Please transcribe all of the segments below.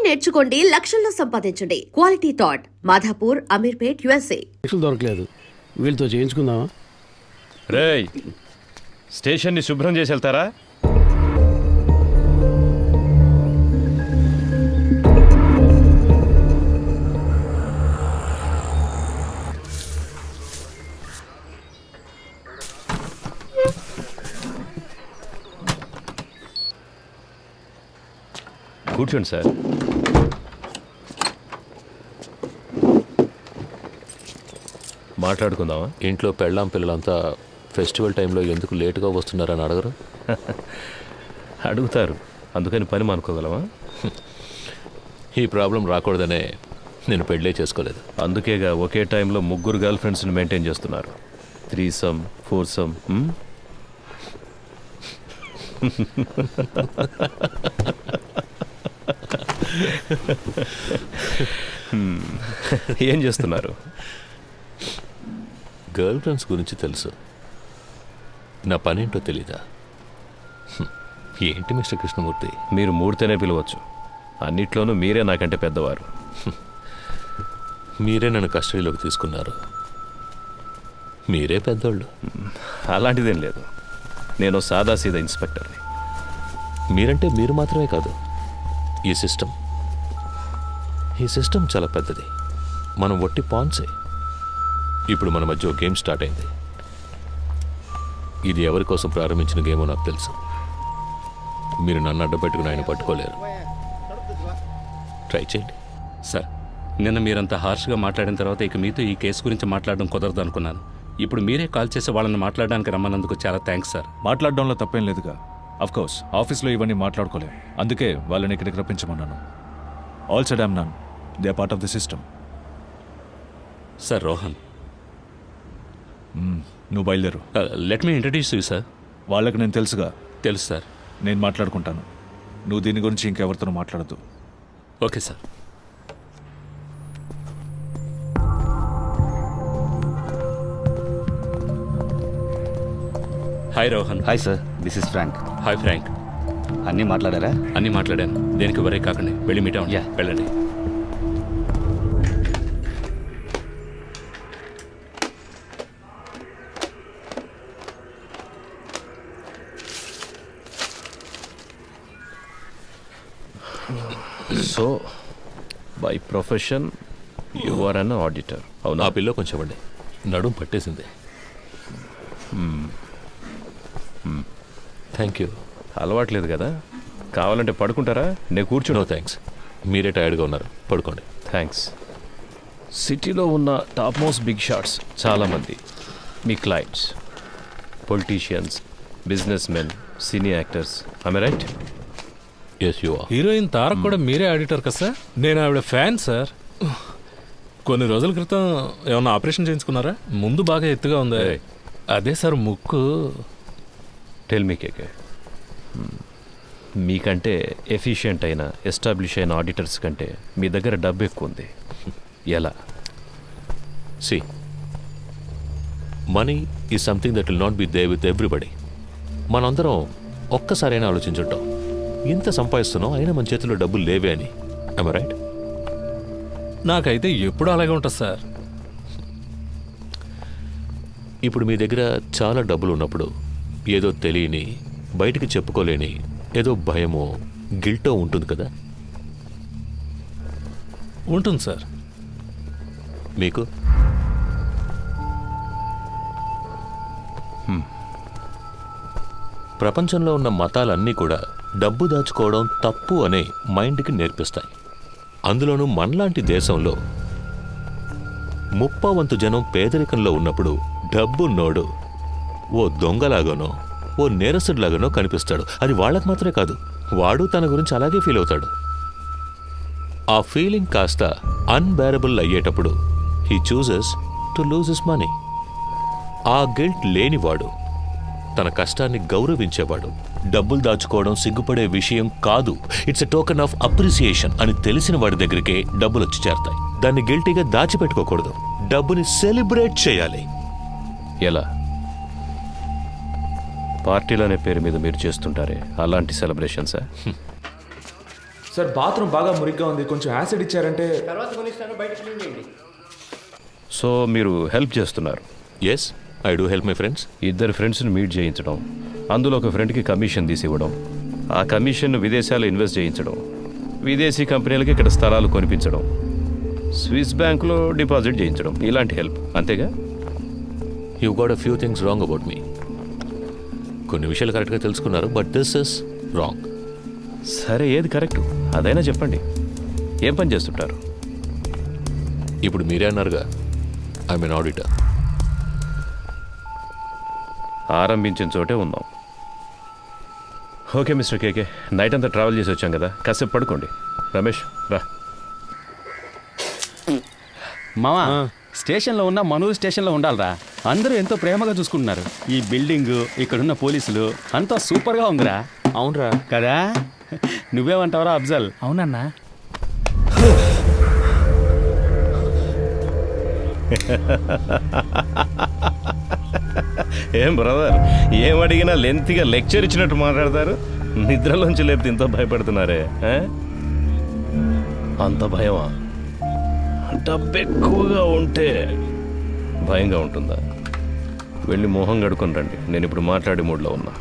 నేర్చుకోండి, లక్షల్లో సంపాదించండి. Quality thought Madhapur, Ameerpet, USA. దొరకలేదు, వీళ్ళతో చేయించుకుందామా? రేయ్, స్టేషన్ని శుభ్రం చేసి వెళ్తారా? కూర్చోండి సార్. మాట్లాడుకుందామా? ఇంట్లో పెళ్ళాం పిల్లలంతా ఫెస్టివల్ టైంలో ఎందుకు లేటుగా వస్తున్నారని అడగరు? అడుగుతారు, అందుకని పని మానుకోగలమా? ఈ ప్రాబ్లం రాకూడదనే నేను పెళ్ళే చేసుకోలేదు. అందుకేగా ఒకే టైంలో 3 గర్ల్ ఫ్రెండ్స్ని మెయింటైన్ చేస్తున్నారు. 3some 4some. ఏం చేస్తున్నారు? గర్ల్ ఫ్రెండ్స్ గురించి తెలుసు, నా పనేంటో తెలీదా? ఏంటి మిస్టర్ కృష్ణమూర్తి, మీరు మూడితేనే పిలవచ్చు. అన్నిట్లోనూ మీరే నాకంటే పెద్దవారు. మీరే నన్ను కస్టడీలోకి తీసుకున్నారు, మీరే పెద్దోళ్ళు. అలాంటిదేం లేదు, నేను సాదాసీదా ఇన్స్పెక్టర్ని. మీరంటే మీరు మాత్రమే కాదు, ఈ సిస్టమ్ చాలా పెద్దది. మనం ఒట్టి పాన్సే. ఇప్పుడు మన మధ్య ఒక గేమ్ స్టార్ట్ అయింది. ఇది ఎవరి కోసం ప్రారంభించిన గేమో నాకు తెలుసు. మీరు నన్ను అడ్డపెట్టుకుని ఆయన పట్టుకోలేరు. ట్రై చేయండి. సార్, నిన్న మీరంతా హార్ష్గా మాట్లాడిన తర్వాత ఇక మీతో ఈ కేసు గురించి మాట్లాడడం కుదరదు అనుకున్నాను. ఇప్పుడు మీరే కాల్ చేసి వాళ్ళని మాట్లాడడానికి రమ్మన్నందుకు చాలా థ్యాంక్స్ సార్. మాట్లాడడంలో తప్పేం లేదుగా. అఫ్కోర్స్ ఆఫీస్లో ఇవన్నీ మాట్లాడుకోలేం, అందుకే వాళ్ళని ఇక్కడికి రప్పించమన్నాను. All said I'm none, they are part of the system. Sir Rohan, నువ్వు బయలుదేరు. Let me introduce you sir. వాళ్ళకి నేను తెలుసుగా. తెలుసు సార్. నేను మాట్లాడుకుంటాను, నువ్వు దీని గురించి ఇంకెవరితో మాట్లాడద్దు. Okay sir. Hi Rohan. Hi sir, this is Frank. Hi Frank. అన్నీ మాట్లాడారా? అన్నీ మాట్లాడాను, దేనికి వరే కాకండి, వెళ్ళి మీట్ అవ్వండి. Yeah. వెళ్ళండి. So by profession you are an auditor, అవునా? ఆ పిల్ల కొంచెం అండి, నడుం పట్టేసింది. Thank you. అలవాట్లేదు కదా, కావాలంటే పడుకుంటారా? నేను కూర్చుని. నో థ్యాంక్స్, మీరే టైర్డ్గా ఉన్నారు, పడుకోండి. థ్యాంక్స్. సిటీలో ఉన్న టాప్ మోస్ట్ బిగ్ షాట్స్ చాలామంది మీ క్లయింట్స్, పొలిటీషియన్స్, బిజినెస్ మెన్, సినీ actors. I right? Yes you are. Heroine Tarak కూడా మీరే ఆడిటర్ కదా సార్? నేను ఆవిడ ఫ్యాన్ సార్. కొన్ని రోజుల క్రితం ఏమన్నా ఆపరేషన్ చేయించుకున్నారా? ముందు బాగా ఎత్తుగా ఉంది. అదే సార్ ముక్కు. టెల్ మీ కేకే, మీకంటే ఎఫిషియెంట్ అయిన ఎస్టాబ్లిష్ అయిన ఆడిటర్స్ కంటే మీ దగ్గర డబ్బు ఎక్కువ ఉంది. ఎలా? See, money is something that will not be there with everybody. మనందరం ఒక్కసారైనా ఆలోచించుంటాం, ఇంత సంపాదిస్తున్నాం అయినా మన చేతిలో డబ్బులు లేవే అని. I right? నాకైతే ఎప్పుడు అలాగే ఉంటుంది సార్. ఇప్పుడు మీ దగ్గర చాలా డబ్బులు ఉన్నప్పుడు ఏదో తెలియని, బయటికి చెప్పుకోలేని ఏదో భయమో గిల్టో ఉంటుంది కదా? ఉంటుంది సార్. మీకు? ప్రపంచంలో ఉన్న మతాలన్నీ కూడా డబ్బు దాచుకోవడం తప్పు అనే మైండ్కి నేర్పిస్తాయి. అందులోనూ మనలాంటి దేశంలో 30% జనం పేదరికంలో ఉన్నప్పుడు డబ్బున్నోడు ఓ దొంగలాగానో ఓ నేరస్తుడిలాగానో కనిపిస్తాడు. అది వాళ్ళకు మాత్రమే కాదు, వాడు తన గురించి అలాగే ఫీల్ అవుతాడు. ఆ ఫీలింగ్ కాస్త అన్బేరబుల్ అయ్యేటప్పుడు he chooses to lose his money. ఆ గిల్ట్ లేనివాడు, తన కష్టాన్ని గౌరవించేవాడు, డబ్బులు దాచుకోవడం సిగ్గుపడే విషయం కాదు, it's a token of appreciation అని తెలిసిన వాడి దగ్గరికే డబ్బులు వచ్చి చేరతాయి. దాన్ని గిల్టీగా దాచిపెట్టుకోకూడదు, డబ్బుని సెలబ్రేట్ చేయాలి. ఎలా? పార్టీలనే పేరు మీద మీరు చేస్తుంటారే అలాంటి సెలబ్రేషన్సా? సార్ బాత్రూమ్ బాగా మురిగ్గా ఉంది, కొంచెం యాసిడ్ ఇచ్చారంటే. సో మీరు హెల్ప్ చేస్తున్నారు. Yes, I do help my friends. ఇద్దరు ఫ్రెండ్స్ని మీట్ చేయించడం, అందులో ఒక ఫ్రెండ్కి కమిషన్ తీసి ఇవ్వడం, ఆ కమిషన్ను విదేశాల్లో ఇన్వెస్ట్ చేయించడం, విదేశీ కంపెనీలకి ఇక్కడ స్థలాలు కొనిపించడం, స్విస్ బ్యాంకులో డిపాజిట్ చేయించడం, ఇలాంటి హెల్ప్. అంతేగా? You got a few things wrong about me. కొన్ని విషయాలు కరెక్ట్గా తెలుసుకున్నారు, బట్ దిస్ ఇస్ రాంగ్. సరే, ఏది కరెక్ట్ అదైనా చెప్పండి. ఏం పని చేస్తుంటారు? ఇప్పుడు మీరే అన్నారుగా, ఐ మీన్ ఆడిటర్. ఆరంభించిన చోటే ఉందాం. ఓకే మిస్టర్ కేకే, నైట్ అంతా ట్రావెల్ చేసి వచ్చాం కదా, కాసేపు పడుకోండి. రమేష్ రా. మావా, స్టేషన్లో ఉన్న మనూరు స్టేషన్లో ఉండాలిరా. అందరూ ఎంతో ప్రేమగా చూసుకుంటున్నారు. ఈ బిల్డింగ్, ఇక్కడున్న పోలీసులు అంతా సూపర్గా ఉందిరా. అవునరా కదా? నువ్వేమంటావరా అఫ్జల్? అవునన్నా. ఏం బ్రదర్, ఏం అడిగినా లెంత్గా లెక్చర్ ఇచ్చినట్టు మాట్లాడతారు. నిద్రలోంచి లేపితే ఇంత భయపడుతున్నారే. అంత భయమా? డబ్బు ఎక్కువగా ఉంటే భయంగా ఉంటుందా? వెళ్ళి మొహం కడుకొని రండి, నేను ఇప్పుడు మాట్లాడే మూడ్లో ఉన్నా.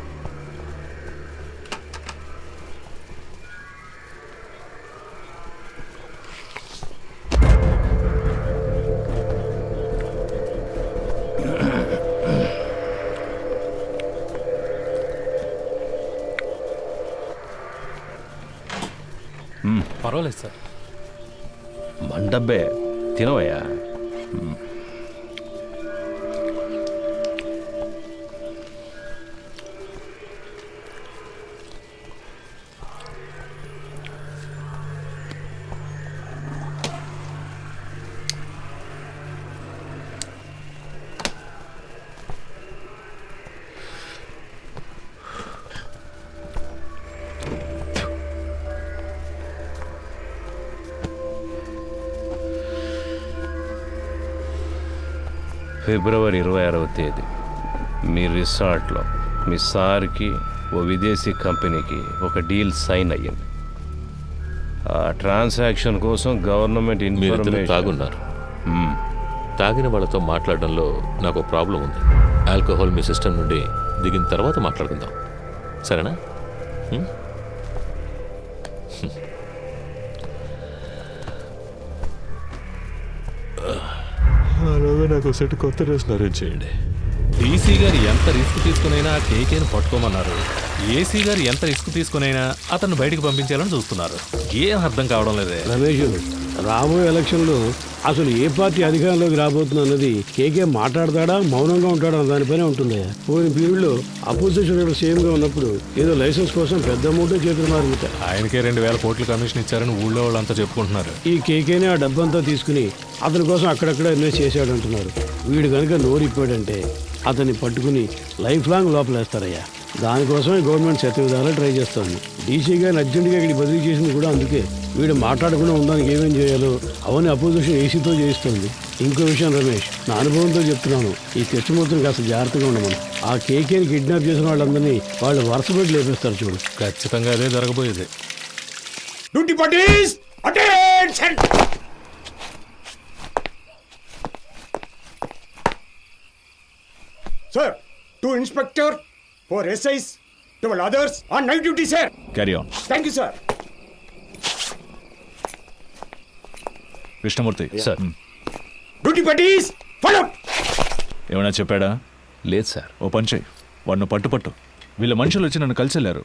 పర్వాలేదు సార్. మండబ్బే తినవయ్యా. ఫిబ్రవరి 26వ తేదీ మీ రిసార్ట్లో మీ సార్కి ఓ విదేశీ కంపెనీకి ఒక డీల్ సైన్ అయ్యింది. ఆ ట్రాన్సాక్షన్ కోసం గవర్నమెంట్ మీరిద్దరు ఇన్ఫర్మేషన్. తాగున్నారు. తాగిన వాళ్ళతో మాట్లాడడంలో నాకు ప్రాబ్లం ఉంది. ఆల్కహాల్ మీ సిస్టమ్ నుండి దిగిన తర్వాత మాట్లాడుకుందాం, సరేనా? అలాగే నాకు సెట్ కొత్త డ్రెస్ అరేంజ్ చేయండి. డీసీ గారు ఎంత రిస్క్ తీసుకునైనా ఆ కేకేని పట్టుకోమన్నారు. ఏసీ గారు ఎంత రిస్క్ తీసుకునైనా అతను బయటికి పంపించాలని చూస్తున్నారు. ఏం అర్థం కావడం లేదే. రమేష్, రాబోయే ఎలక్షన్లో అసలు ఏ పార్టీ అధికారంలోకి రాబోతుంది అన్నది కేకే మాట్లాడతాడా మౌనంగా ఉంటాడా అన్న దానిపైనే ఉంటుంది. పోయిన పీరియడ్లో అపోజిషన్ లీడర్ సీఎంగా ఉన్నప్పుడు ఏదో లైసెన్స్ కోసం పెద్ద అమౌంట్ చేతులు మారింది. ఆయనకే 2000 కోట్ల కమిషన్ ఇచ్చారని ఊళ్ళో వాళ్ళంతా చెప్పుకుంటున్నారు. ఈ కేకేనే ఆ డబ్బంతా తీసుకుని అతని కోసం అక్కడక్కడ ఇన్వెస్ట్ చేశాడు అంటున్నారు. వీడు కనుక నోరిప్పాడంటే అతన్ని పట్టుకుని లైఫ్ లాంగ్ లోపలేస్తారయ్యా. దానికోసమే గవర్నమెంట్ శతవిధాలా ట్రై చేస్తోంది. డీసీ గారిని అర్జెంటుగా ఇక్కడికి బదిలీ చేసింది కూడా అందుకే. వీడు మాట్లాడకుండా ఉండడానికి ఏమేం చేయాలో అవన్నీ అపోజిషన్ ఏసీతో చేయిస్తోంది. ఇంకో విషయం రమేష్, నా అనుభవంతో చెప్తున్నాను, ఈ కృష్ణమూర్తిని కాస్త జాగ్రత్తగా ఉండమని. ఆ కేకేని కిడ్నాప్ చేసిన వాళ్ళందరినీ వాళ్ళు వరుస పెట్టి లేపేస్తారు చూడు. ఖచ్చితంగా అదే జరగబోయేది. Duty parties attention. Sir, 2 inspector, 4 SIs, 12 others on night duty, sir. Carry on. Thank you, sir. Krishnamurthy sir. Duty parties follow. ఏమైనా చెప్పాడా? లేదు సార్. ఓ పని చేయి, వాడిని పట్టు. వీళ్ళ మనుషులు వచ్చి నన్ను కలిసి వెళ్ళారు.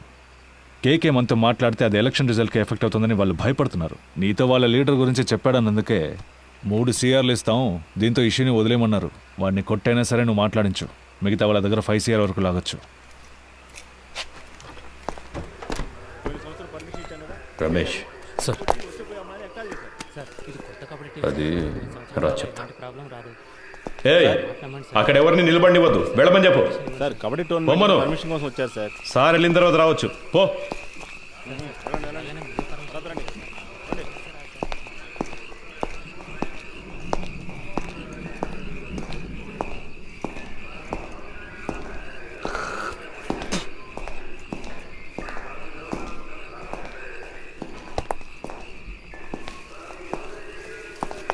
కేకే మనతో మాట్లాడితే అది ఎలక్షన్ రిజల్ట్కి ఎఫెక్ట్ అవుతుందని వాళ్ళు భయపడుతున్నారు. నీతో వాళ్ళ లీడర్ గురించి చెప్పాడన్నందుకే 3 CRలు ఇస్తాం, దీంతో ఇష్యూని వదిలేయమన్నారు. వాడిని కొట్టైనా సరే నువ్వు మాట్లాడించు. మిగతా వాళ్ళ దగ్గర 5 CR వరకు లాగొచ్చు. రమేష్ సార్, అది రా చెప్తా. ఏయ్, అక్కడ ఎవరిని నిలబడివద్దు, వెళ్ళమని చెప్పు. సార్, కబడ్డీ బొమ్మను. పర్మిషన్ కోసం వచ్చారు సార్. సార్ వెళ్ళిన తర్వాత రావచ్చు, పో.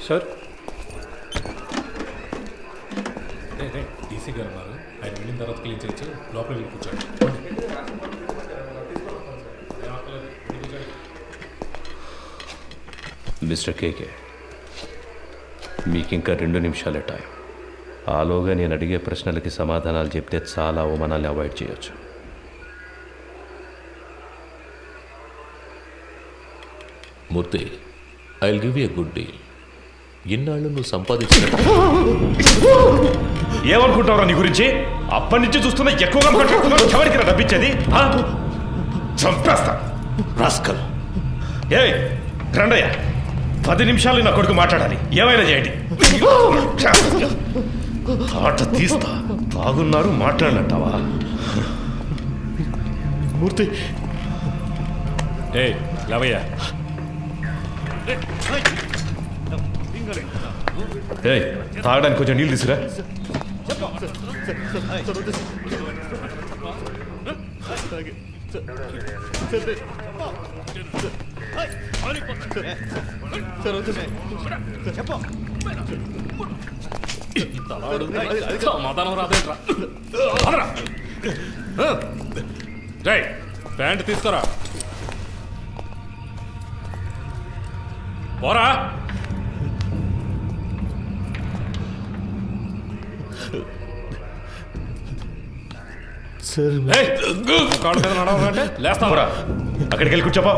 సార్ డీసీ గారు ఉన్నారు, ఆయన వెళ్ళిన తర్వాత క్లీన్ చేయొచ్చు. లోపల వెళ్ళి కూర్చోండి. మిస్టర్ కేకే, మీకు ఇంకా 2 నిమిషాలే టైం. ఆలోగా నేను అడిగే ప్రశ్నలకి సమాధానాలు చెప్తే చాలా అవమానాలు అవాయిడ్ చేయొచ్చు. Murthy, I will give you a good deal. ఇన్నాళ్ళు నువ్వు సంపాదించిన ఏమనుకుంటావురా నీ గురించి? అప్పటి నుంచి చూస్తున్నా ఎక్కువగా మాట్లాడుతున్నావు. ఎవరికి డబ్బిచ్చేది? చంపేస్తా రాస్కల్. ఏ రండయ్య, 10 నిమిషాలు నా కొడుకు మాట్లాడాలి. ఏమైనా చేయండి. ఆట తీస్తా. తాగున్నారు మాట్లాడలంటావా? మూర్తి లవయ్య, తాగడానికి కొంచెం నీళ్ళు తీసుకురా. సమాధానం రాదేంట్రా? ప్యాంట్ తీసుకురా. పోరా. సార్ కాళ్ళ మీద నడవాలంటే లేస్తావరా? అక్కడికి వెళ్ళి కూర్చోపా.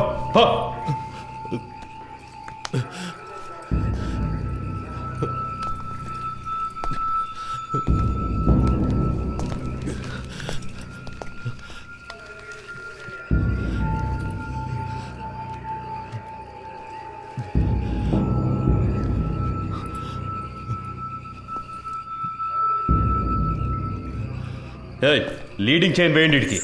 లీడింగ్ చైన్ వేయండి ఇడికి.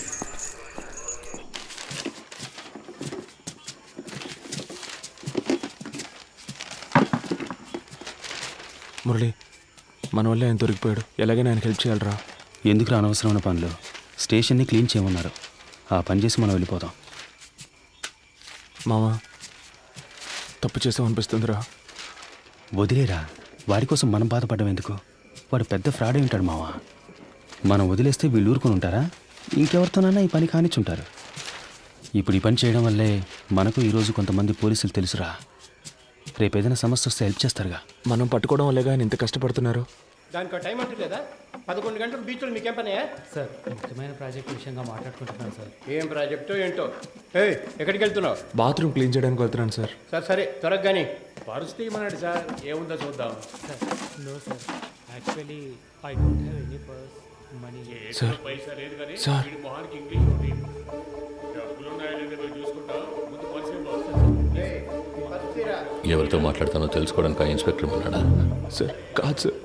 మురళి, మన వల్ల ఆయన దొరికిపోయాడు. ఎలాగైనా ఆయనకి హెల్ప్ చేయాలరా. ఎందుకు అనవసరమైన పనులు? స్టేషన్ని క్లీన్ చేయమన్నారు, ఆ పని చేసి మనం వెళ్ళిపోతాం. మామ, తప్పు చేసామనిపిస్తుందిరా. వదిలేరా, వాడి కోసం మనం బాధపడడం ఎందుకు? వాడు పెద్ద ఫ్రాడ్ అయి ఉంటాడు మావా. మనం వదిలేస్తే వీళ్ళు ఊరుకొని ఉంటారా? ఇంకెవరితోనైనా ఈ పని కానిచ్చుంటారు. ఇప్పుడు ఈ పని చేయడం వల్లే మనకు ఈరోజు కొంతమంది పోలీసులు తెలుసురా. రేపు ఏదైనా సమస్య వస్తే హెల్ప్ చేస్తారుగా. మనం పట్టుకోవడం వల్లే ఆయన ఇంత కష్టపడుతున్నారు. దానికి టైం అంటూ లేదా? 11 గంటలు బీచ్లో మీకేం పనే? సార్, ముఖ్యమైన ప్రాజెక్ట్ విషయంగా మాట్లాడుకుంటున్నాను సార్. ఏం ప్రాజెక్టో ఏంటో. ఎక్కడికి వెళ్తున్నావు? బాత్రూమ్ క్లీన్ చేయడానికి వెళ్తున్నాను సార్. సరే త్వరగా కానీ. పరిస్థితి ఏమన్నాడు సార్? ఏముందో చూద్దాం. Sir, no sir, actually I don't have any purse money. Sir sir ఎవరితో మాట్లాడతానో తెలుసుకోవడానికి ఆ ఇన్స్పెక్టర్ ఉన్నాడా? సార్ కాదు సార్,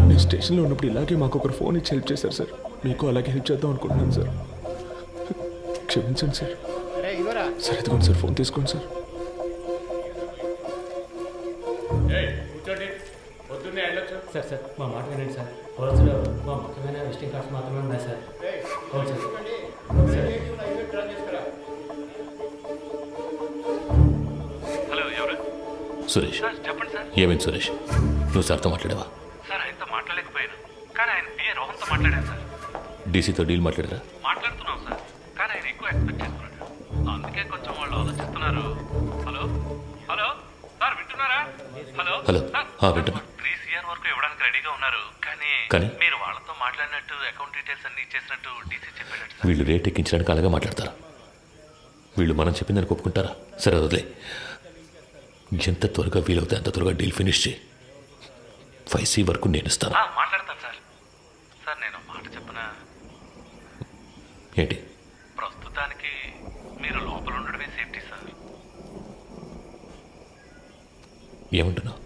నేను స్టేషన్లో ఉన్నప్పుడు ఇలాగే మాకు ఒకరు ఫోన్ ఇచ్చి హెల్ప్ చేశారు సార్. మీకు అలాగే హెల్ప్ చేద్దాం అనుకుంటున్నాను సార్. క్షమించండి సార్. సార్ ఎదుగుండి సార్, ఫోన్ తీసుకోండి సార్. సార్ సార్, మా మాట వినండి సార్. పర్సులో మా ముఖ్యమైన విజిటింగ్ కార్డ్స్ మాత్రమే ఉన్నాయి సార్. అవును సార్. హలో, ఎవరు? సురేష్. చెప్పండి సార్. ఏమైంది సురేష్? నువ్వు సార్తో మాట్లాడావా? సార్, ఆయనతో మాట్లాడలేకపోయాను, కానీ ఆయన పిఏ రోహన్తో మాట్లాడాను సార్. డీసీతో డీల్ మాట్లాడరా? మాట్లాడుతున్నాం సార్, కానీ ఆయన ఎక్కువ ఎక్స్పెక్ట్ చేస్తున్నాడు. అందుకే కొంచెం వాళ్ళు ఆలోచిస్తున్నారు. హలో హలో సార్, వింటున్నారా? హలో హలో వింటున్నా. 3 CR వరకు ఇవ్వడానికి రెడీగా ఉన్నారు, కానీ మీరు వాళ్ళతో మాట్లాడినట్టు అకౌంట్ డీటెయిల్స్ అన్ని ఇచ్చేసినట్టు డీసీ చెప్పాడు సార్. వీళ్ళు రేట్ ఎక్కించడానికి అలాగే మాట్లాడతారా? వీళ్ళు మనం చెప్పిందని ఒప్పుకుంటారా? సరే వదిలే. ఎంత త్వరగా వీలవుతే అంత త్వరగా డీల్ ఫినిష్ చేయి. 5C వరకు నేను ఇస్తాను. మాట్లాడతాను సార్. సార్, నేను మాట చెప్పనా? ఏంటి? ప్రస్తుతానికి మీరు లోపల ఉండడమే సేఫ్టీ సార్. ఏమంటున్నావు?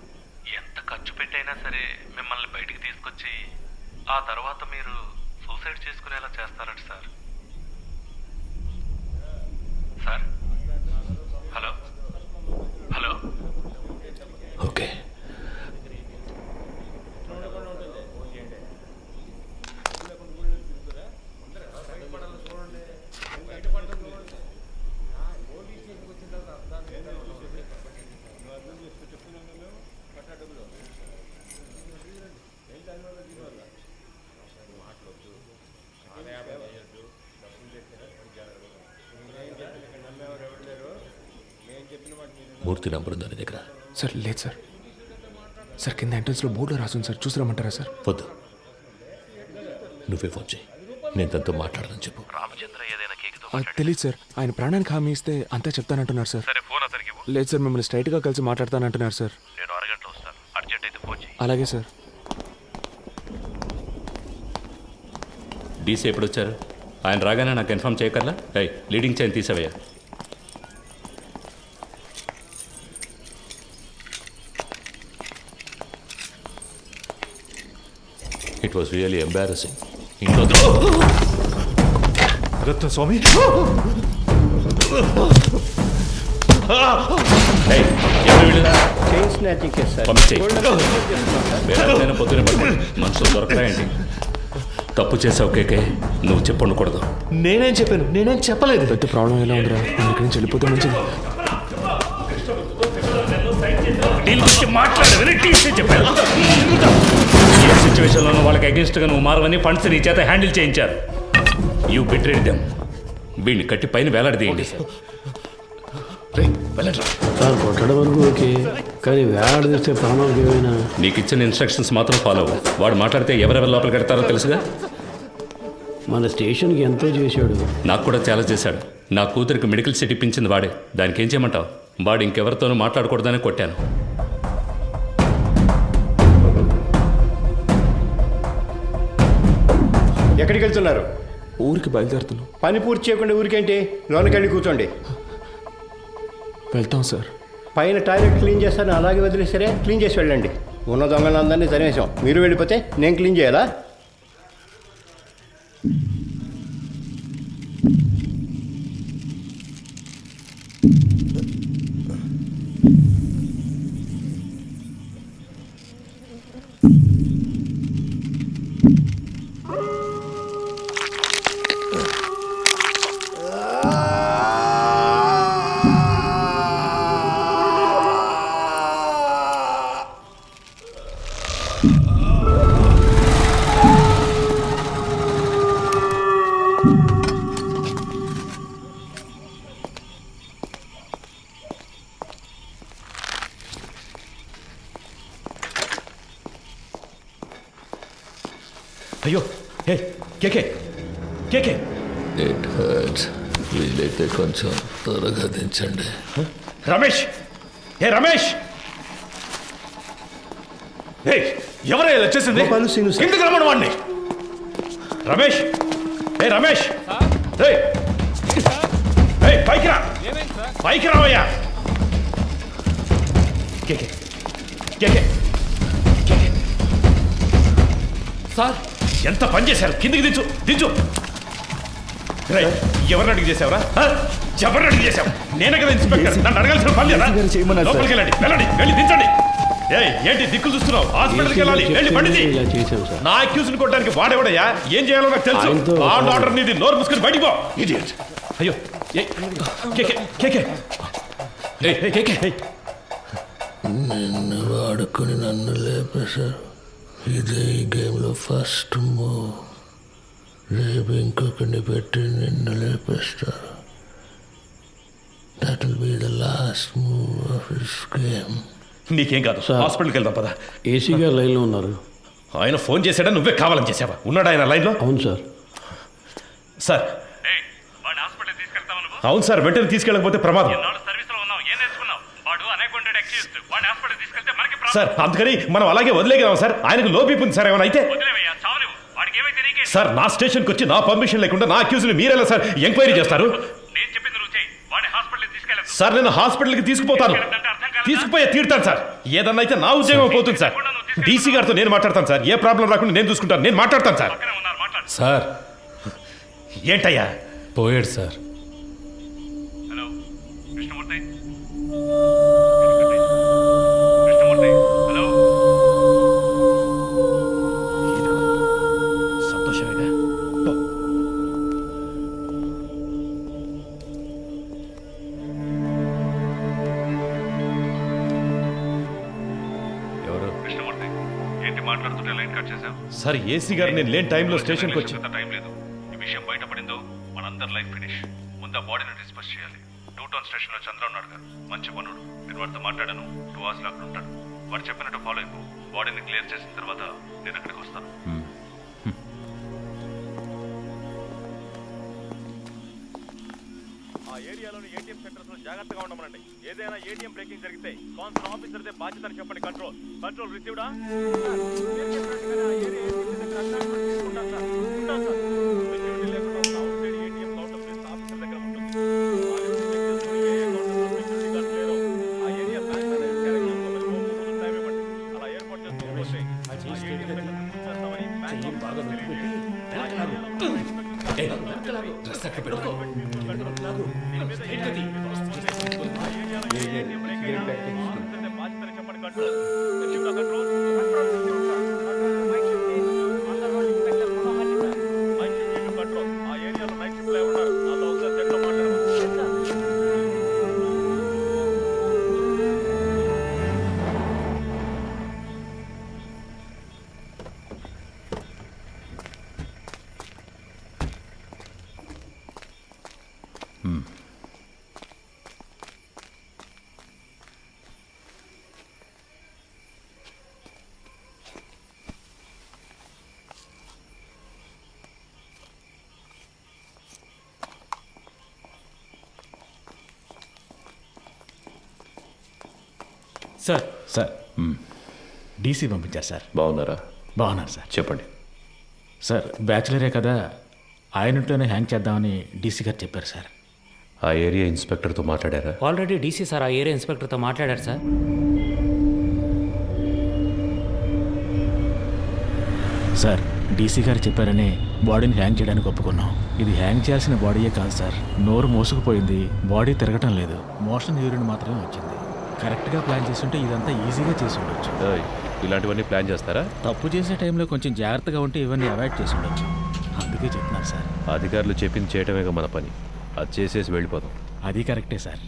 ఎంత ఖర్చు పెట్టైనా సరే మిమ్మల్ని బయటికి తీసుకొచ్చి ఆ తర్వాత మీరు సూసైడ్ చేసుకునేలా చేస్తారట sir. Sir, hello hello. Okay. Murthy number ఉందా నీ దగ్గర? సార్ లేదు సార్. సార్ కింద ఎంట్రన్స్లో బోర్డులో రాసుంది సార్, చూసిరమ్మంటారా సార్? వద్దు, నువ్వే ఫోన్ చేయి, నేను తనతో మాట్లాడదని చెప్పు. తెలియదు సార్, ఆయన ప్రాణానికి హామీ ఇస్తే అంతా చెప్తానంటున్నారు సార్. లేదు సార్, మిమ్మల్ని స్ట్రైట్గా కలిసి మాట్లాడతానంటున్నారు సార్. అలాగే సార్. డీసీ ఎప్పుడు వచ్చారు? ఆయన రాగానే నాకు ఇన్ఫామ్ చేయకర్లా? లీడింగ్ చైన్ తీసావయ్యా. It was really embarrassing. ఇంట్లో రత్న స్వామి, పొద్దునే మనుషులు దొరకరాయండి. తప్పు చేసావు కేకే, నువ్వు చెప్పండకూడదు. నేనేం చెప్పాను? నేనేం చెప్పలేదు. పెద్ద ప్రాబ్లం ఎలా ఉందిరా, మనం ఇక్కడి నుంచి వెళ్ళిపోతే మంచిది. ఏ సిచ్యువేషన్లోనూ వాళ్ళకి అగేన్స్ట్గా నువ్వు మారవని ఫండ్స్ నీ చేత హ్యాండిల్ చేయించారు. You betrayed them. వీడిని కట్టి పైన వేలాడదీయండి. సార్ కొట్టడం వరకు ఓకే, కానీ వేలాడదీస్తే ప్రాణాలకు ఏమైనా. నీకు ఇచ్చిన ఇన్స్ట్రక్షన్స్ మాత్రం ఫాలో అవ్వు. వాడు మాట్లాడితే ఎవరెవరి లోపల కడతారో తెలుసుగా. మన స్టేషన్కి ఎంతో చేశాడు. నాకు కూడా చాలా చేశాడు. నా కూతురికి మెడికల్ సీట్ ఇప్పించింది వాడే. దానికి ఏం చేయమంటావు? వాడు ఇంకెవరితోనూ మాట్లాడకూడదని కొట్టాను. ఎక్కడికి వెళ్తున్నారు? ఊరికి బయలుదేరుతున్నాం. పని పూర్తి చేయకుండా ఊరికేంటి? లోనికి వెళ్ళి కూర్చోండి. వెళ్తాం సార్. పైన టాయిలెట్ క్లీన్ చేస్తాను, అలాగే వదిలేసరే క్లీన్ చేసి వెళ్ళండి. ఉన్న దొంగలందరినీ తరిమేశాం, మీరు వెళ్ళిపోతే నేను క్లీన్ చేయాలా? అయ్యో, హే కేకే కేకే, ఇట్ హర్ట్స్. వీలైతే కొంచెం త్వరగా దించండి. రమేష్, హే రమేష్, హే ఎవరైనా వచ్చేసింది? ఎందుకు రమ్మను వాడిని? రమేష్, హే రమేష్, హే హే పైకి రా, పైకి రావయ్యా. కేకే కేకే కేకే, సార్ ఎంత పని చేశారు? కిందికి దించు దించు. ఎవరిని అడిగి చేసావురా? ఎవరిని అడిగి చేసావు? నేనే కదా ఇన్స్పెక్టర్, నన్ను అడగాల్సిన పని లేదా? లోపలికి వెళ్ళండి, వెళ్ళండి, వెళ్ళి దించండి. ఏంటి దిక్కులు చూస్తున్నావు? హాస్పిటల్కి వెళ్ళాలి, వెళ్ళి పండింది. నా అక్యూజ్ని కొట్టడానికి వాడేవాడయ్యా? ఏం చేయాలో నాకు తెలుసు. ఆర్డర్ నీది, నోరు మూసుకొని బయటికి పో. అయ్యో కేకే కేకే కేకే, నిన్ను వాడుకొని నన్ను లేపేశారు. ఇదే ఈ గేమ్లో ఫస్ట్ మూవ్. రేపు ఇంకొకరిని పెట్టి నిన్ను లేపేస్తారు. That will be the last move of this game. నీకేం కాదు, హాస్పిటల్కి వెళ్దాం పదా. ఏసీ గారు లైన్లో ఉన్నారు. ఆయన ఫోన్ చేశాడా? నువ్వే కావాలని చేసావా? ఉన్నాడా ఆయన లైన్లో? అవును సార్. సార్ అవును సార్, వెంటనే తీసుకెళ్ళకపోతే ప్రమాదం సార్. అందుకని మనం అలాగే వదిలేగలం సార్. ఆయనకు లో బీపీ ఉంది సార్. ఏమైనా అయితే సార్, నా స్టేషన్కి వచ్చి నా పర్మిషన్ లేకుండా నా అక్యూజ్ని మీరెలా సార్ ఎంక్వైరీ చేస్తారు? సార్ నేను హాస్పిటల్కి తీసుకుపోతాను, తీసుకుపోయే తీరుతాను సార్. ఏదన్నా అయితే నా ఉద్యోగం పోతుంది సార్. డీసీ గారితో నేను మాట్లాడతాను సార్. ఏ ప్రాబ్లం రాకుండా నేను చూసుకుంటాను, నేను మాట్లాడతాను సార్. సార్ ఏంటయ్యా? పోయాడు సార్. సంతోషమేగా. ఎవరు? ఏంటి మాట్లాడుతుంటే లైన్ కట్ చేశావు? సార్ ఏసీ గారు నేను లేని టైంలో స్టేషన్కి వచ్చి. టైం లేదు. ఈ విషయం బయటపడిందో మనందరి లైఫ్ ఫినిష్. ముందు ఆ బాడీని డిస్పస్ చేయాలి. 2 టౌన్ స్టేషన్లో చంద్ర ఉన్నాడు గారు, మంచి పనుడు. నేను వాడితో మాట్లాడాను, 2 hours అక్కడ ఉంటాడు. వాడు చెప్పినట్టు ఫాలో అయిపో. బాడీని క్లియర్ చేసిన తర్వాత నేను అక్కడికి వస్తాను. ఆ ఏరియాలోని ఏటీఎం సెంటర్స్ లో జాగ్రత్తగా ఉండమనండి. ఏదైనా ఏటీఎం బ్రేకింగ్ జరిగితే కాన్సర్న్ ఆఫీసర్దే బాధ్యతని చెప్పండి. కంట్రోల్ రిసీవ్డా? సార్ సార్ డీసీ పంపించారు సార్. బాగున్నారా? బాగున్నారు సార్. చెప్పండి. సార్ బ్యాచులరే కదా, ఆయనతోనే హ్యాంగ్ చేద్దామని డీసీ గారు చెప్పారు సార్. ఆ ఏరియా ఇన్స్పెక్టర్తో మాట్లాడారా? ఆల్రెడీ డీసీ సార్ ఆ ఏరియా ఇన్స్పెక్టర్తో మాట్లాడారు సార్. సార్ డీసీ గారు చెప్పారని బాడీని హ్యాంగ్ చేయడానికి ఒప్పుకున్నాం. ఇది హ్యాంగ్ చేయాల్సిన బాడీయే కాదు సార్. నోరు మోసుకుపోయింది, బాడీ తిరగటం లేదు, మోషన్ యూరిన్ మాత్రమే వచ్చింది. కరెక్ట్గా ప్లాన్ చేస్తుంటే ఇదంతా ఈజీగా చేసి ఉండొచ్చు. ఇలాంటివన్నీ ప్లాన్ చేస్తారా? తప్పు చేసే టైంలో కొంచెం జాగ్రత్తగా ఉంటే ఇవన్నీ అవాయిడ్ చేసి ఉండొచ్చు. అందుకే చెప్తున్నాను సార్. అధికారులు చెప్పింది చేయటమేగా మన పని. అది చేసేసి వెళ్ళిపోదాం. అది కరెక్టే సార్.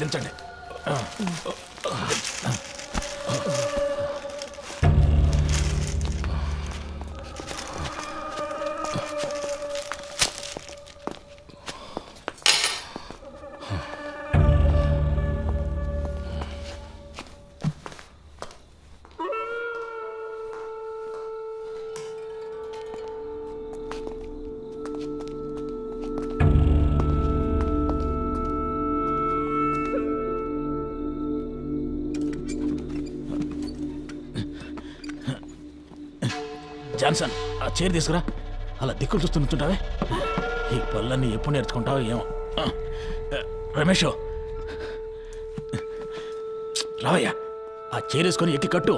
దించండి. జాన్సన్, ఆ చైర్ తీసుకురా. అలా దిక్కులు చూస్తూ నుంచుంటావే. ఈ పళ్ళన్నీ ఎప్పుడు నేర్చుకుంటావో ఏమో. రమేష్ రావయ్యా, ఆ చైర్ వేసుకొని ఎక్కి కట్టు.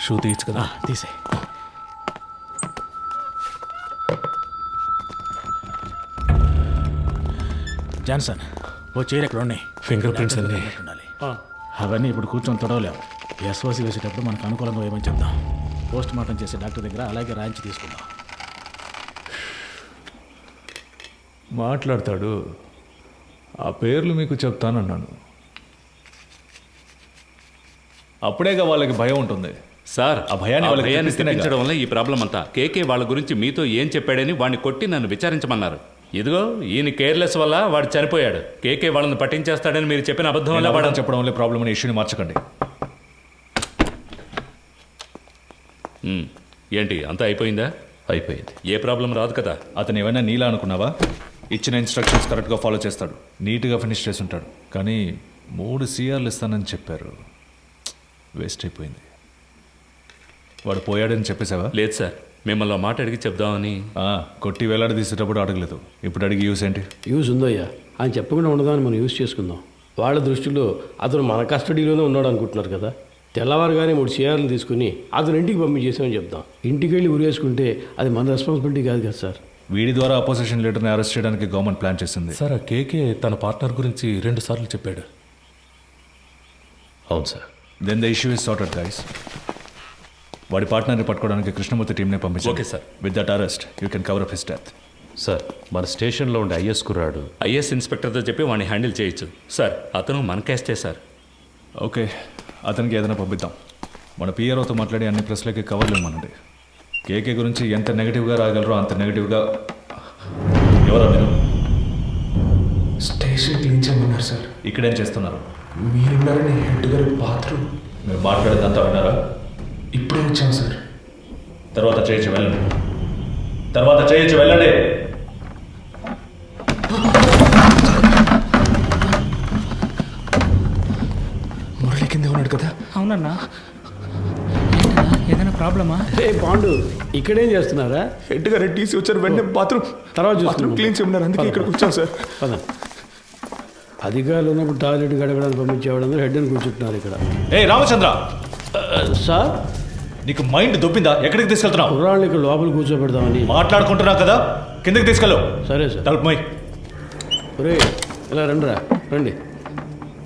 షూ తీయచ్చు కదా? తీసే. జాన్సన్, ఓ చైర్ ఎక్కడ ఉన్నాయి? ఫింగర్ ప్రింట్స్ అన్నీ ఉండాలి. అవన్నీ ఇప్పుడు కూర్చొని తొడవలేము. ఎస్ఓసి వేసేటప్పుడు మనకు అనుకూలంగా ఏమని చెప్దాం. పోస్ట్ మార్టం చేసే డాక్టర్ దగ్గర అలాగే రాయించి తీసుకుందాం. మాట్లాడతాడు. ఆ పేర్లు మీకు చెప్తానన్నాను. అప్పుడేగా వాళ్ళకి భయం ఉంటుంది సార్. ఆ భయాన్ని వాళ్ళకి భయాన్ని తెప్పిస్తేనే తెప్పించడం వల్ల ఈ ప్రాబ్లం అంతా. కేకే వాళ్ళ గురించి మీతో ఏం చెప్పాడని వాడిని కొట్టి నన్ను విచారించమన్నారు. ఇదిగో ఈయన కేర్లెస్ వల్ల వాడు చనిపోయాడు. కేకే వాళ్ళని పట్టించేస్తాడని మీరు చెప్పిన అబద్ధం వల్ల వాడు చెప్పడం వల్ల ప్రాబ్లం అనే ఇష్యూని మార్చకండి. ఏంటి అంతా అయిపోయిందా? అయిపోయింది. ఏ ప్రాబ్లం రాదు కదా? అతను ఏమైనా నీలా అనుకున్నావా? ఇచ్చిన ఇన్స్ట్రక్షన్స్ కరెక్ట్గా ఫాలో చేస్తాడు, నీట్గా ఫినిష్ చేసి ఉంటాడు. కానీ 3 CRలు ఇస్తానని చెప్పారు. వేస్ట్ అయిపోయింది. వాడు పోయాడని చెప్పేశావా? లేదు సార్, మిమ్మల్ని మాట అడిగి చెప్దామని. కొట్టి వేలాడి తీసేటప్పుడు అడగలేదు, ఇప్పుడు అడిగి యూస్ ఏంటి? యూస్ ఉందయ్యా, ఆయన చెప్పకుండా ఉండదాన్ని మనం యూస్ చేసుకుందాం. వాళ్ళ దృష్టిలో అతను మన కస్టడీలోనే ఉన్నాడు అనుకుంటున్నారు కదా. తెల్లవారుగానే 3 CRలు తీసుకుని అతను ఇంటికి పంపించేసామని చెప్దాం. ఇంటికి వెళ్ళి ఉరేసుకుంటే అది మన రెస్పాన్సిబిలిటీ కాదు కదా సార్. వీడి ద్వారా అపోజిషన్ లీడర్ని అరెస్ట్ చేయడానికి గవర్నమెంట్ ప్లాన్ చేసింది. సార్, ఆ కేకే తన పార్ట్నర్ గురించి 2 సార్లు చెప్పాడు. అవును sir. Then the issue is sorted guys. వాడి పార్ట్నర్ని పట్టుకోవడానికి కృష్ణమూర్తి టీంనే పంపించారు. Okay sir. With that arrest you can cover up his death. Sir, మన స్టేషన్లో ఉండే ఐఎస్ కుర్రాడు ఐఎస్ ఇన్స్పెక్టర్తో చెప్పి వాడిని హ్యాండిల్ చేయొచ్చు సార్. అతను మన కేస్టే సార్. ఓకే, అతనికి ఏదైనా పంపిద్దాం. మన పిఆర్ఓతో మాట్లాడి అన్ని ప్రెస్లకి కవర్లు ఇవ్వమనండి. కేకే గురించి ఎంత నెగిటివ్గా రాగలరో అంత నెగిటివ్గా. ఎవరా మీరు? స్టేషన్ క్లీన్ చేయమన్నారు సార్. ఇక్కడేం చేస్తున్నారు? మీరున్నారని హెడ్ గారి బాత్రూమ్. మీరు మాట్లాడేదంతా విన్నారా? ఇప్పుడే వచ్చాం సార్. తర్వాత చేయొచ్చు వెళ్ళండి. తర్వాత చేయొచ్చు వెళ్ళండి. మురళి కింద ఉన్నాడు కదా. అవునన్నా, ఏదైనా ప్రాబ్లమా? పాండు, ఇక్కడేం చేస్తున్నారా? హెడ్ గారు టీసీ వచ్చారు, వెంటనే బాత్రూమ్ తర్వాత క్లీన్ చేయమన్నారు, అందుకే ఇక్కడికి వచ్చాం సార్. పద. అధికారులు ఉన్నప్పుడు టాయిలెట్ గడగడానికి పంపించేవాడు హెడ్ అని కూర్చుంటున్నారు ఇక్కడ. రామచంద్ర సార్, నీకు మైండ్ దొబ్బిందా? ఎక్కడికి తీసుకెళ్తున్నావు? కుర్రాళ్ళు ఇక్కడ లోపల కూర్చోబెడదామని మాట్లాడుకుంటున్నా కదా, కిందకి తీసుకెళ్ళు. సరే సార్. తలుపు మై. ఒరే, ఇలా రండి,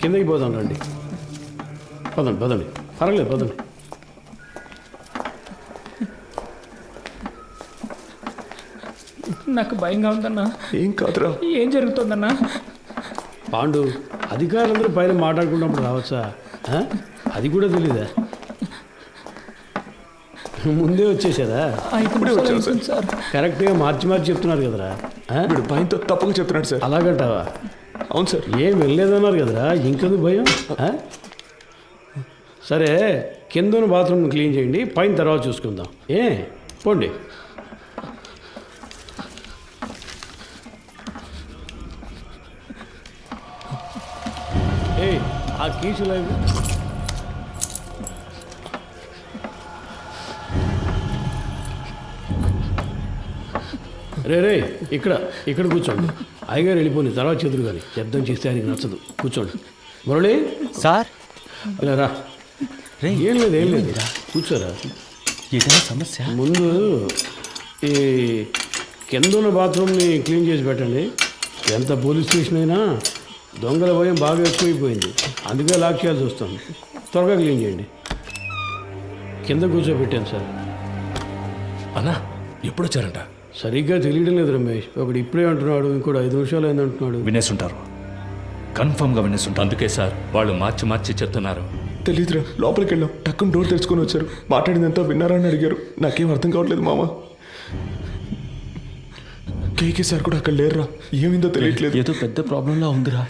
కిందకి పోదాం, రండి. పదండి, పర్వాలేదు, పదండి. నాకు భయంగా ఉందన్నా. ఏం కాదురా. ఏం జరుగుతుందన్నా? పాండు, అధికారులందరూ పైన మాట్లాడుకున్నప్పుడు రావచ్చా? అది కూడా తెలీదా? ముందే వచ్చేసారా? ఇప్పుడే వచ్చాను సార్. కరెక్ట్గా మార్చి చెప్తున్నారు కదరా. వీడు భయంతో తప్పుగా చెప్తున్నాడు సార్. అలాగంటావా? అవును సార్. ఏం వెళ్ళలేదన్నారు కదరా, ఇంకెందుకు భయం? సరే, కింద బాత్రూమ్ క్లీన్ చేయండి, పైన తర్వాత చూసుకుందాం. పోండి. ఆ కీసులు రే ఇక్కడ కూర్చోండి. అయ్యగారు వెళ్ళిపోయి తర్వాత చెదురు కానీ శబ్దం చేస్తే ఆయనకి నచ్చదు. కూర్చోండి. మురళి సార్, ఇలా రా. ఏం లేదు కూర్చోరా. ఏదైనా సమస్య? ముందు ఈ కింద ఉన్న బాత్రూమ్ని క్లీన్ చేసి పెట్టండి. ఎంత పోలీస్ స్టేషన్ అయినా దొంగల భయం బాగా ఎక్కువైపోయింది, అందుకే లాక్ చేయాల్సి వస్తుంది. త్వరగా క్లీన్ చేయండి. కింద కూర్చోబెట్టాను సార్. అన్నా, ఎప్పుడు వచ్చారంట? సరిగ్గా తెలియడం లేదు రమేష్. ఒకడు ఇప్పుడే అంటున్నాడు, ఇంకోటి 5 నిమిషాలు అయింది అంటున్నాడు. వినేసుంటారు, కన్ఫర్మ్గా వినేసుంటారు. అందుకే సార్ వాళ్ళు మార్చి చెప్తున్నారు. తెలీదురా, లోపలికి వెళ్ళాం, టక్కున డోర్ తెరుచుకొని వచ్చారు. మాట్లాడిందంతా విన్నారా అని అడిగారు. నాకేం అర్థం కావట్లేదు మామ. కేకే సార్ కూడా అక్కడ లేరురా, ఏమిందో తెలియట్లేదు. ఏదో పెద్ద ప్రాబ్లంలా ఉందిరా.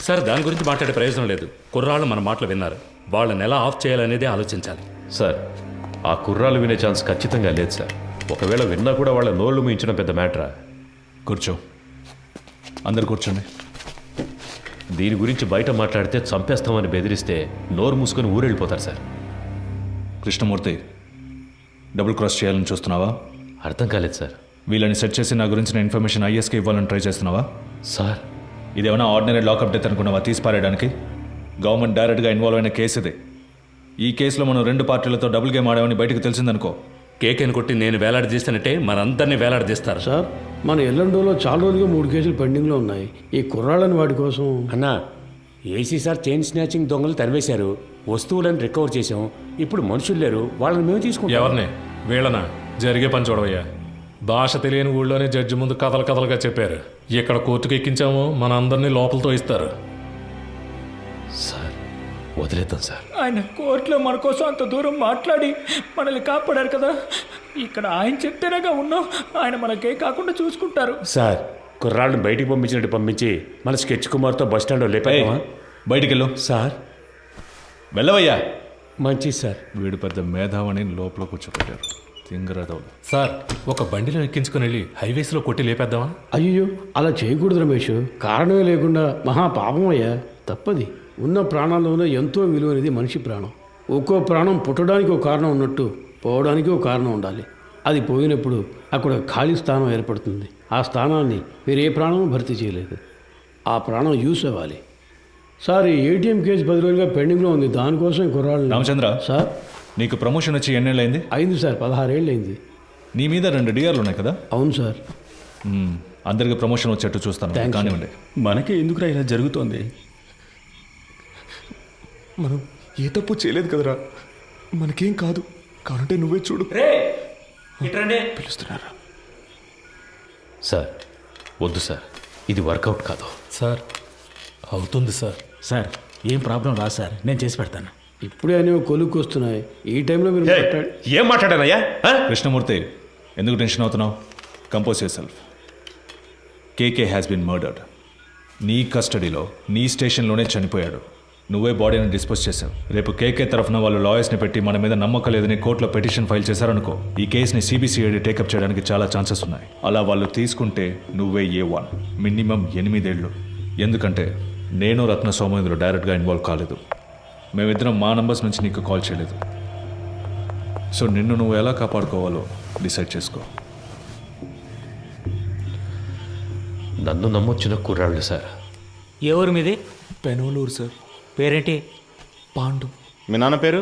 సార్, దాని గురించి మాట్లాడే ప్రయోజనం లేదు. కుర్రాళ్ళు మన మాటలు విన్నారు, వాళ్ళని ఎలా ఆఫ్ చేయాలనేదే ఆలోచించాలి. సార్, ఆ కుర్రాలు వినే ఛాన్స్ ఖచ్చితంగా లేదు సార్. ఒకవేళ విన్నా కూడా వాళ్ళ నోళ్ళు మూయించడం పెద్ద మ్యాటరా? కూర్చో, అందరు కూర్చోండి. దీని గురించి బయట మాట్లాడితే చంపేస్తామని బెదిరిస్తే నోరు మూసుకొని ఊరెళ్ళిపోతారు సార్. కృష్ణమూర్తి, డబుల్ క్రాస్ చేయాలని చూస్తున్నావా? అర్థం కాలేదు సార్. వీళ్ళని సెట్ చేసి నా గురించిన ఇన్ఫర్మేషన్ ఐఎస్కి ఇవ్వాలని ట్రై చేస్తున్నావా? సార్, ఇదేమైనా ఆర్డినరీ లాకప్ డెత్ అనుకున్నావా తీసి పారేయడానికి? గవర్నమెంట్ డైరెక్ట్గా ఇన్వాల్వ్ అయిన కేసు ఇది. ఈ కేసులో మనం 2 పార్టీలతో డబుల్ గేమ్ ఆడామని బయటకు తెలిసిందనుకో, కేకేని కొట్టి నేను వేలాడదీస్తానంటే మనందరినీ వేలాడదీస్తారు. సార్, మన ఎల్లండోలో చాలా రోజులుగా 3 కేసులు పెండింగ్లో ఉన్నాయి. ఈ కుర్రాళ్ళని వాటి కోసం. అన్నా, ఏసీ సార్ చైన్ స్నాచింగ్ దొంగలు తరివేశారు, వస్తువులను రికవర్ చేసాం. ఇప్పుడు మనుషులు లేరు, వాళ్ళని మేము తీసుకుంటాం. ఎవరిని? వీళ్ళనా? జరిగే పని చూడవయ్యా. భాష తెలియని ఊళ్ళోనే జడ్జి ముందు కథలుగా చెప్పారు. ఇక్కడ కోర్టుకు ఎక్కించామో మన అందరినీ లోపలతో ఇస్తారు. సార్, వదిలేద్దాం సార్. ఆయన కోర్టులో మన కోసం అంత దూరం మాట్లాడి మనల్ని కాపాడారు కదా. ఇక్కడ ఆయన చెప్తేనేగా ఉన్నాం, ఆయన మనకే కాకుండా చూసుకుంటారు. సార్, కుర్రాళ్ళని బయటికి పంపించినట్టు పంపించి మన స్కెచ్ కుమార్తో బస్ స్టాండ్లో లేపామా? బయటికి వెళ్ళు. సార్, వెళ్ళవయ్యా. మంచిది సార్. వీడు పెద్ద మేధావని లోపల కూర్చోబెట్టారు. తింగరదవులు. సార్, ఒక బండిలో ఎక్కించుకుని వెళ్ళి హైవేస్లో కొట్టి లేపేద్దామా? అయ్యో, అలా చేయకూడదు రమేష్. కారణమే లేకుండా మహా పాపం అయ్యా, తప్పది. ఉన్న ప్రాణాల్లోనే ఎంతో విలువైనది మనిషి ప్రాణం. ఒక్కో ప్రాణం పుట్టడానికి ఒక కారణం ఉన్నట్టు పోవడానికి ఒక కారణం ఉండాలి. అది పోయినప్పుడు అక్కడ ఖాళీ స్థానం ఏర్పడుతుంది. ఆ స్థానాన్ని మీరు ఏ ప్రాణం భర్తీ చేయలేదు. ఆ ప్రాణం యూస్ అవ్వాలి. సార్, ఈ ఏటీఎం కేసు 10 రోజులుగా పెండింగ్లో ఉంది. దానికోసం కుర్రాళ్ళు. రామచంద్ర, సార్, నీకు ప్రమోషన్ వచ్చి ఎన్నేళ్ళైంది? అయింది సార్, 16 ఏళ్ళు అయింది. నీ మీద 2 డిఆర్లు ఉన్నాయి కదా? అవును సార్. అందరికి ప్రమోషన్ వచ్చేట్టు చూస్తాను. కానివ్వండి. మనకే ఎందుకురా ఇలా జరుగుతోంది? మనం ఏ తప్పు చేయలేదు కదరా, మనకేం కాదు. కావాలంటే నువ్వే చూడు. పిలుస్తున్నారా? సార్ వద్దు సార్, ఇది వర్కౌట్ కాదు. సార్ అవుతుంది సార్. సార్ ఏం ప్రాబ్లం రా సార్, నేను చేసి పెడతాను. ఇప్పుడే అనేవి కొలుక్కు వస్తున్నాయి. ఈ టైంలో మీరు ఏం మాట్లాడానయ్యా? కృష్ణమూర్తి, ఎందుకు టెన్షన్ అవుతున్నావు? Compose yourself. KK has been murdered. నీ కస్టడీలో, నీ స్టేషన్లోనే చనిపోయాడు. నువ్వే బాడీని డిస్పోజ్ చేశావు. రేపు కేకే తరఫున వాళ్ళు లాయర్స్ని పెట్టి మన మీద నమ్మకం లేదని కోర్టులో పిటిషన్ ఫైల్ చేశారనుకో, ఈ కేసుని సిబిసిఐడి టేకప్ చేయడానికి చాలా ఛాన్సెస్ ఉన్నాయి. అలా వాళ్ళు తీసుకుంటే నువ్వే A1, మినిమం 8 ఏళ్ళు. ఎందుకంటే నేను రత్న సోమేంద్ర డైరెక్ట్గా ఇన్వాల్వ్ కాలేదు. మేమిద్దరం మా నంబర్స్ నుంచి నీకు కాల్ చేయలేదు. సో నిన్ను నువ్వు ఎలా కాపాడుకోవాలో డిసైడ్ చేసుకో. నన్ను నమ్మొచ్చిన కుర్రాళ్ళు సార్. ఎవరు మీది? పెనోలూరు సార్. పేరేంటి? పాండు. మీ నాన్న పేరు?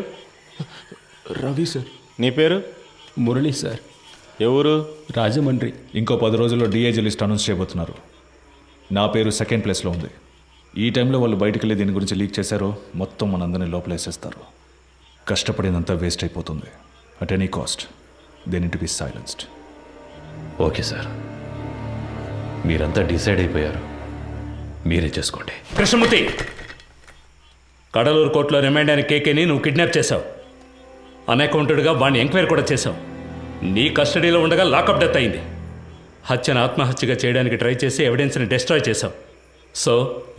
రవి సార్. నీ పేరు? మురళి సార్. ఎవరు? రాజమండ్రి. ఇంకో 10 రోజుల్లో డిఐజీ లిస్ట్ అనౌన్స్ చేయబోతున్నారు. నా పేరు 2nd ప్లేస్లో ఉంది. ఈ టైంలో వాళ్ళు బయటికి వెళ్ళి దీని గురించి లీక్ చేశారో మొత్తం మనందరినీ లోపలేసేస్తారు. కష్టపడినంత వేస్ట్ అయిపోతుంది. At any cost they need to be silenced. Okay sir, మీరంతా డిసైడ్ అయిపోయారు, మీరే చేసుకోండి. కృష్ణమూర్తి, కడలూరు కోర్టులో రిమైండ్ అయిన కేకేని నువ్వు కిడ్నాప్ చేశావు. అన్అకౌంటెడ్గా వాడిని ఎంక్వైరీ కూడా చేశావు. నీ కస్టడీలో ఉండగా లాకప్ డెత్ అయింది. హత్యను ఆత్మహత్యగా చేయడానికి ట్రై చేసి ఎవిడెన్స్ని డిస్ట్రాయ్ చేశావు. సో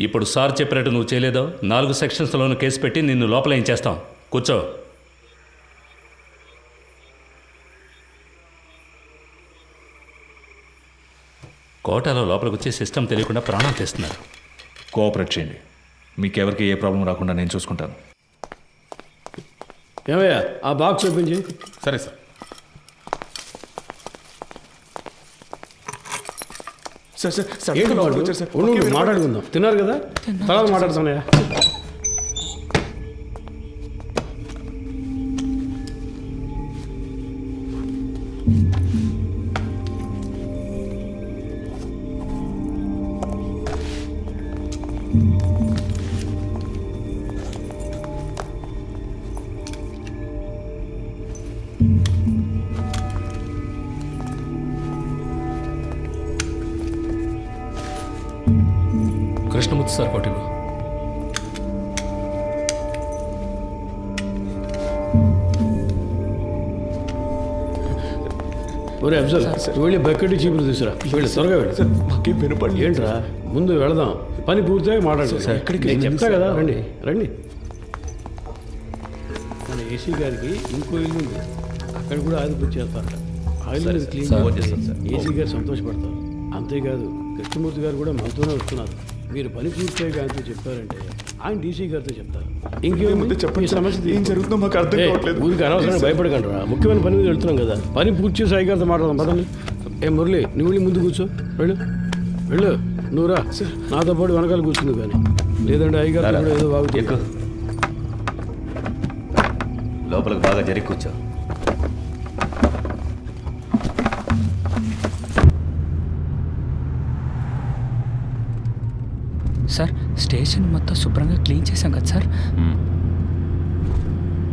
ఇప్పుడు సార్ చెప్పినట్టు నువ్వు చేయలేదో 4 సెక్షన్స్లోనూ కేసు పెట్టి నిన్ను లోపల ఏం చేస్తాం. కూర్చో. కోటాలో లోపలికి వచ్చే సిస్టమ్ తెలియకుండా ప్రాణాలు తీస్తున్నారు. కోఆపరేట్ చేయండి. మీకెవరికి ఏ ప్రాబ్లం రాకుండా నేను చూసుకుంటాను. ఏమయ్యా, ఆ బాక్స్ ఓపెన్ చేయి. సరే సార్. సార్ సార్ సార్, ఏంటి లోపలికి వాడు? వచ్చారు సార్. ఉండు, మాట్లాడుకుందాం. తిన్నారు కదా, తర్వాత మాట్లాడుతున్నాయా? కృష్ణమూర్తి సార్ కొట్టివ్వు. ఒరే అఫ్జల్, వెళ్ళి బకెట్ చీపులు తీసురా. వెళ్ళి త్వరగా వెళ్ళి. సార్ మాకేం వినపడి ఏంట్రా, ముందు వెళదాం. పని పూర్తిగా మాట్లాడు. నేను చెప్తా కదా, రండి రండి. మన ఏసీ గారికి ఇంకో ఇల్లు ఉంది, అక్కడ కూడా ఆయిల్ బుక్ చేస్తారట. ఆయిల్ మీద క్లీన్ చేస్తే ఏసీ గారు సంతోషపడతారు. అంతేకాదు కృష్ణమూర్తి గారు కూడా మనతోనే వస్తున్నారు. మీరు పని పూర్తిగా ఆయనతో చెప్పారంటే ఆయన డీసీ గారితో చెప్తారు. ఇంకేముంది చెప్పండి. సమస్య ఏం జరుగుతుందో మాకు అర్థం కావట్లేదు. ఊరికి అనవసరంగా భయపడకండి రా. ముఖ్యమైన పని మీద వెళ్తున్నాం కదా. పని పూర్తి చేసి అయ్యగారితో మాట్లాడదాం. పదండి. ఏ మురళి, నువ్వు వెళ్ళి ముందు కూర్చో. వెళ్ళు వెళ్ళు. నువ్వు రా, నాతో పాటు వెనకాల కూర్చుంది. కానీ లేదంటే అయ్యగారు కూడా ఏదో బాగుంటుంది. లోపలికి బాగా జరిగి కూర్చో. సార్, స్టేషన్ మొత్తం శుభ్రంగా క్లీన్ చేశాం కదా సార్.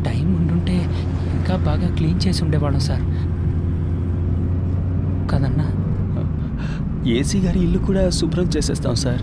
టైం ఉండుంటే ఇంకా బాగా క్లీన్ చేసి ఉండేవాళ్ళం సార్ కదన్నా. ఏసీ గారి ఇల్లు కూడా శుభ్రం చేసేస్తాం సార్.